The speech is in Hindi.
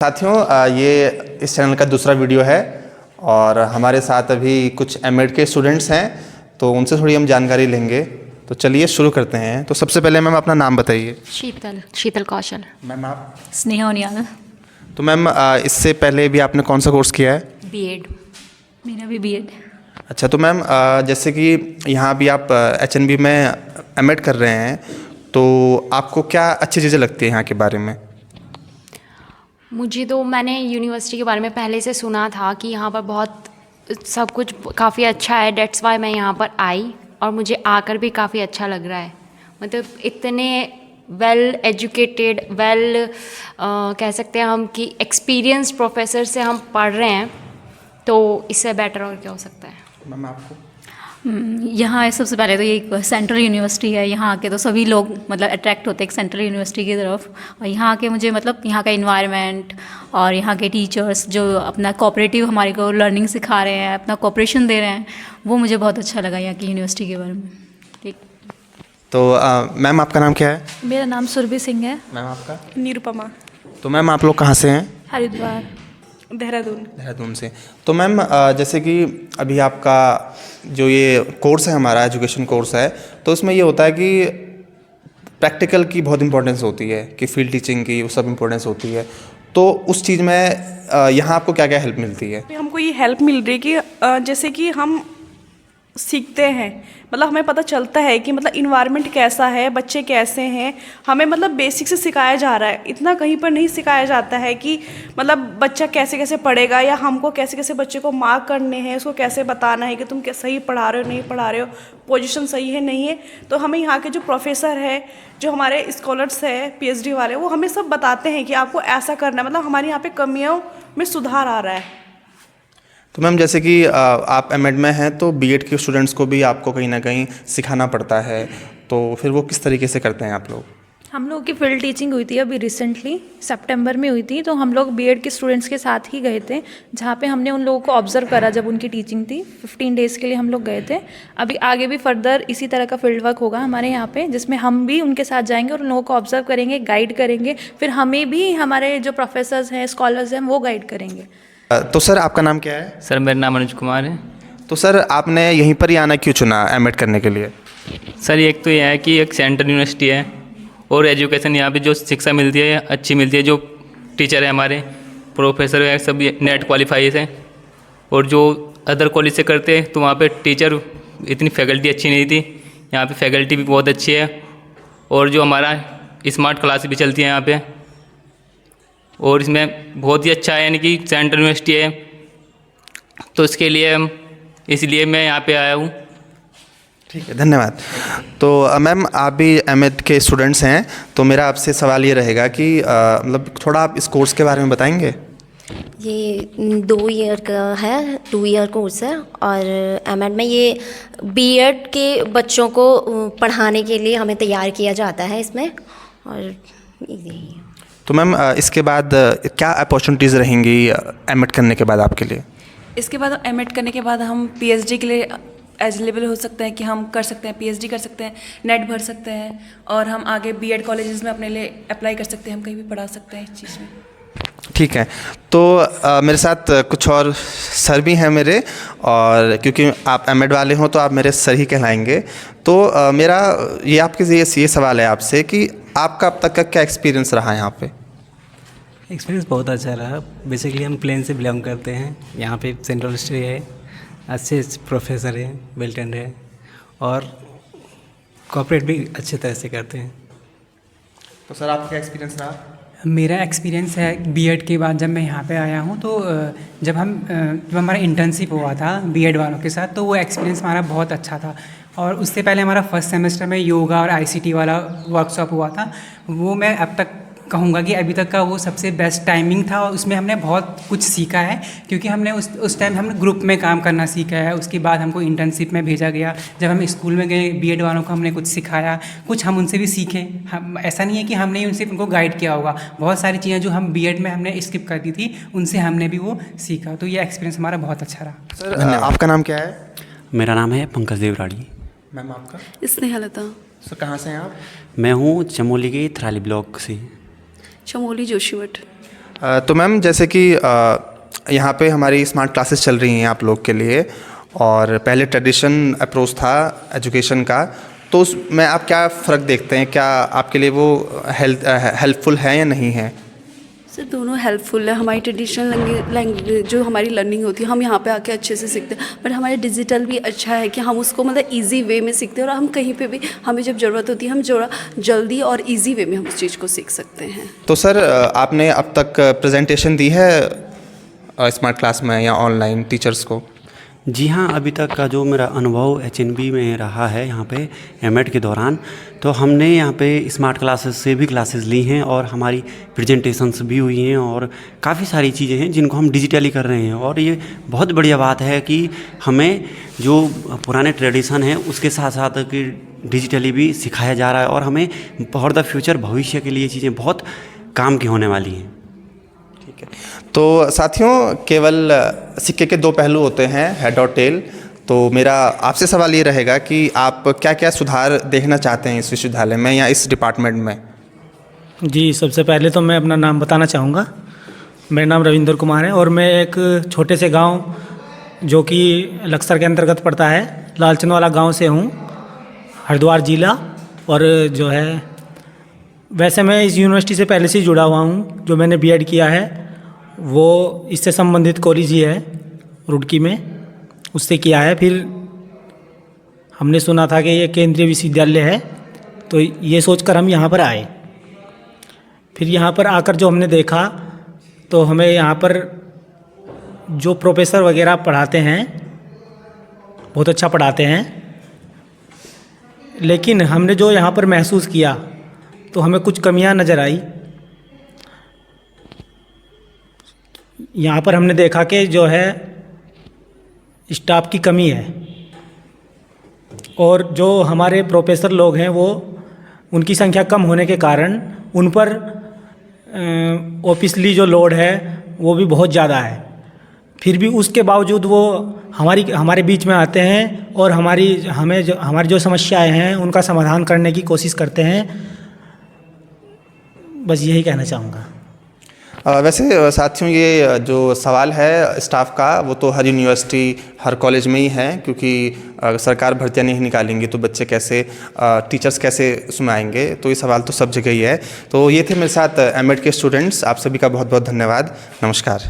साथियों, ये इस चैनल का दूसरा वीडियो है और हमारे साथ अभी कुछ एमएड के स्टूडेंट्स हैं, तो उनसे थोड़ी हम जानकारी लेंगे। तो चलिए शुरू करते हैं। तो सबसे पहले मैम अपना नाम बताइए। शीतल कौशल। मैम आप? स्नेहा उनियाल। तो मैम इससे पहले भी आपने कौन सा कोर्स किया है? बीएड। मेरा भी बीएड। अच्छा, तो मैम जैसे कि यहाँ भी आप एचएनबी में एमएड कर रहे हैं, तो आपको क्या अच्छी चीज़ें लगती है यहाँ के बारे में? मुझे तो मैंने यूनिवर्सिटी के बारे में पहले से सुना था कि यहाँ पर बहुत सब कुछ काफ़ी अच्छा है। डेट्स वाई मैं यहाँ पर आई और मुझे आकर भी काफ़ी अच्छा लग रहा है। मतलब इतने वेल एजुकेटेड, कह सकते हैं हम कि एक्सपीरियंस प्रोफेसर से हम पढ़ रहे हैं, तो इससे बेटर और क्या हो सकता है। मैम आपको? यहाँ सबसे पहले तो ये सेंट्रल यूनिवर्सिटी है। यहाँ आके तो सभी लोग मतलब अट्रैक्ट होते हैं सेंट्रल यूनिवर्सिटी की तरफ। और यहाँ आके मुझे मतलब यहाँ का इन्वायरमेंट और यहाँ के टीचर्स जो अपना कोऑपरेटिव हमारे को लर्निंग सिखा रहे हैं, अपना कोऑपरेशन दे रहे हैं, वो मुझे बहुत अच्छा लगा यहाँ की यूनिवर्सिटी के बारे में। ठीक। तो मैम आपका नाम क्या है? मेरा नाम सुरभि सिंह है। मैम आपका? निरुपमा। तो मैम आप लोग कहाँ से हैं? हरिद्वार, देहरादून से। तो मैम जैसे कि अभी आपका जो ये कोर्स है, हमारा एजुकेशन कोर्स है, तो इसमें ये होता है कि प्रैक्टिकल की बहुत इंपॉर्टेंस होती है, कि फील्ड टीचिंग की वो सब इंपॉर्टेंस होती है। तो उस चीज़ में यहाँ आपको क्या क्या हेल्प मिलती है? हमको ये हेल्प मिल रही है कि जैसे कि हम सीखते हैं, मतलब हमें पता चलता है कि मतलब इन्वायरमेंट कैसा है, बच्चे कैसे हैं, हमें मतलब बेसिक से सिखाया जा रहा है। इतना कहीं पर नहीं सिखाया जाता है कि मतलब बच्चा कैसे कैसे पढ़ेगा, या हमको कैसे कैसे बच्चे को मार्क करने हैं, उसको कैसे बताना है कि तुम सही पढ़ा रहे हो, नहीं पढ़ा रहे हो, पोजीशन सही है नहीं है। तो हमें यहाँ के जो प्रोफेसर है, जो हमारे स्कॉलर्स है, पीएचडी वाले, वो हमें सब बताते हैं कि आपको ऐसा करना है। मतलब हमारे यहाँ पे कमियों में सुधार आ रहा है। तो मैम जैसे कि आप एमएड में हैं, तो बीएड के स्टूडेंट्स को भी आपको कहीं ना कहीं सिखाना पड़ता है, तो फिर वो किस तरीके से करते हैं आप लोग? हम लोग की फील्ड टीचिंग हुई थी अभी रिसेंटली सितंबर में हुई थी। तो हम लोग बीएड के स्टूडेंट्स के साथ ही गए थे, जहाँ पे हमने उन लोगों को ऑब्जर्व करा जब उनकी टीचिंग थी। 15 डेज़ के लिए हम लोग गए थे। अभी आगे भी फर्दर इसी तरह का फील्ड वर्क होगा हमारे यहाँ पे, जिसमें हम भी उनके साथ जाएंगे और उन लोगों को ऑब्जर्व करेंगे, गाइड करेंगे। फिर हमें भी हमारे जो प्रोफेसर्स हैं, स्कॉलर्स हैं, वो गाइड करेंगे। तो सर आपका नाम क्या है? सर मेरा नाम अनुज कुमार है। तो सर आपने यहीं पर ही आना क्यों चुना एमएड करने के लिए? सर एक तो यह है कि एक सेंट्रल यूनिवर्सिटी है और एजुकेशन यहाँ पे जो शिक्षा मिलती है अच्छी मिलती है। जो टीचर है हमारे, प्रोफेसर है, सब नेट क्वालिफाइज हैं। और जो अदर कॉलेज से करते हैं तो वहाँ पे टीचर इतनी फैकल्टी अच्छी नहीं थी। यहाँ पे फैकल्टी भी बहुत अच्छी है और जो हमारा स्मार्ट क्लास भी चलती है यहाँ पे। और इसमें बहुत ही अच्छा है, यानी कि सेंट्रल यूनिवर्सिटी है, तो इसके लिए इसलिए मैं यहाँ पे आया हूँ। ठीक है, धन्यवाद। तो मैम आप भी एमएड के स्टूडेंट्स हैं, तो मेरा आपसे सवाल ये रहेगा कि मतलब थोड़ा आप इस कोर्स के बारे में बताएंगे? ये 2 ईयर का है, 2 ईयर कोर्स है। और एमएड में ये बीएड के बच्चों को पढ़ाने के लिए हमें तैयार किया जाता है इसमें। और यही। तो मैम इसके बाद क्या अपॉर्चुनिटीज़ रहेंगी एमएड करने के बाद आपके लिए? इसके बाद एमएड करने के बाद हम पीएचडी के लिए एलिजिबल हो सकते हैं, कि हम कर सकते हैं पीएचडी कर सकते हैं, नेट भर सकते हैं, और हम आगे बीएड कॉलेजेस में अपने लिए अप्लाई कर सकते हैं, हम कहीं भी पढ़ा सकते हैं इस चीज़ में। ठीक है। तो मेरे साथ कुछ और सर भी हैं मेरे, और क्योंकि आप एमएड वाले हो तो आप मेरे सर ही कहलाएंगे। तो मेरा ये आपके ये सवाल है आपसे कि आपका अब तक का क्या एक्सपीरियंस रहा है यहाँ पे? एक्सपीरियंस बहुत अच्छा रहा। बेसिकली हम प्लेन से बिलोंग करते हैं। यहाँ पे सेंट्रल यूनिवर्सिटी है, अच्छे प्रोफेसर हैं, वेल ट्रेंड है, और कोऑपरेट भी अच्छे तरह से करते हैं। तो सर आपका क्या एक्सपीरियंस रहा? मेरा एक्सपीरियंस है बीएड के बाद जब मैं यहाँ पे आया हूँ, तो जब हमारा इंटर्नशिप हुआ था बीएड वालों के साथ, तो वो एक्सपीरियंस हमारा बहुत अच्छा था। और उससे पहले हमारा फर्स्ट सेमेस्टर में योगा और आईसीटी वाला वर्कशॉप हुआ था। वो मैं अब तक कहूँगा कि अभी तक का वो सबसे बेस्ट टाइमिंग था, और उसमें हमने बहुत कुछ सीखा है, क्योंकि हमने उस टाइम हमने ग्रुप में काम करना सीखा है। उसके बाद हमको इंटर्नशिप में भेजा गया। जब हम स्कूल में गए, बीएड वालों को हमने कुछ सिखाया, कुछ हम उनसे भी सीखे। हम ऐसा नहीं है कि हमने उनसे उनको गाइड किया होगा, बहुत सारी चीज़ें जो हम बीएड में हमने स्किप कर दी थी, उनसे हमने भी वो सीखा। तो ये एक्सपीरियंस हमारा बहुत अच्छा रहा। सर आपका नाम क्या है? मेरा नाम है पंकज देवराड़ी। मैम आपका? स्नेहलता। सर कहाँ से हैं आप? मैं हूँ चमोली के थराली ब्लॉक से। चमोली जोशीमठ। तो मैम जैसे कि यहाँ पे हमारी स्मार्ट क्लासेस चल रही हैं आप लोग के लिए, और पहले ट्रेडिशन अप्रोच था एजुकेशन का, तो उसमें आप क्या फ़र्क देखते हैं? क्या आपके लिए वो हेल्पफुल है या नहीं है? सर दोनों हेल्पफुल है। हमारी ट्रेडिशनल लैंग्वेज जो हमारी लर्निंग होती है हम यहाँ पे आके अच्छे से सीखते हैं, बट हमारे डिजिटल भी अच्छा है कि हम उसको मतलब इजी वे में सीखते हैं, और हम कहीं पे भी हमें जब ज़रूरत होती है हम जल्दी और इजी वे में हम उस चीज़ को सीख सकते हैं। तो सर आपने अब तक प्रेजेंटेशन दी है स्मार्ट क्लास में या ऑनलाइन टीचर्स को? जी हाँ, अभी तक का जो मेरा अनुभव HNB में रहा है यहाँ पे एमएड के दौरान, तो हमने यहाँ पे स्मार्ट क्लासेस से भी क्लासेस ली हैं और हमारी प्रेजेंटेशंस भी हुई हैं, और काफ़ी सारी चीज़ें हैं जिनको हम डिजिटली कर रहे हैं। और ये बहुत बढ़िया बात है कि हमें जो पुराने ट्रेडिशन है उसके साथ साथ कि डिजिटली भी सिखाया जा रहा है, और हमें फॉर द फ्यूचर भविष्य के लिए चीज़ें बहुत काम की होने वाली हैं। ठीक है, तो साथियों केवल सिक्के के दो पहलू होते हैं, हेड और टेल। तो मेरा आपसे सवाल ये रहेगा कि आप क्या क्या सुधार देखना चाहते हैं इस विश्वविद्यालय में या इस डिपार्टमेंट में? जी, सबसे पहले तो मैं अपना नाम बताना चाहूँगा। मेरा नाम रविंदर कुमार है और मैं एक छोटे से गांव जो कि लक्सर के अंतर्गत पड़ता है, लालचंदवाला गांव से हूँ, हरिद्वार जिला। और जो है वैसे मैं इस यूनिवर्सिटी से पहले से ही जुड़ा हुआ हूँ। जो मैंने बीएड किया है वो इससे संबंधित कॉलेज ही है रुड़की में, उससे किया है। फिर हमने सुना था कि ये केंद्रीय विश्वविद्यालय है, तो ये सोचकर हम यहाँ पर आए। फिर यहाँ पर आकर जो हमने देखा तो हमें यहाँ पर जो प्रोफेसर वगैरह पढ़ाते हैं बहुत अच्छा पढ़ाते हैं, लेकिन हमने जो यहाँ पर महसूस किया तो हमें कुछ कमियाँ नज़र आई। यहाँ पर हमने देखा कि जो है स्टाफ की कमी है, और जो हमारे प्रोफेसर लोग हैं वो उनकी संख्या कम होने के कारण उन पर ऑफिसली जो लोड है वो भी बहुत ज़्यादा है। फिर भी उसके बावजूद वो हमारे बीच में आते हैं और हमारी जो समस्याएं हैं उनका समाधान करने की कोशिश करते हैं। बस यही कहना चाहूँगा। वैसे साथियों ये जो सवाल है स्टाफ का वो तो हर यूनिवर्सिटी हर कॉलेज में ही है, क्योंकि सरकार भर्तियाँ नहीं निकालेंगी तो बच्चे कैसे टीचर्स कैसे उसमें आएंगे, तो ये सवाल तो सब जगह ही है। तो ये थे मेरे साथ एमएड के स्टूडेंट्स। आप सभी का बहुत बहुत धन्यवाद। नमस्कार।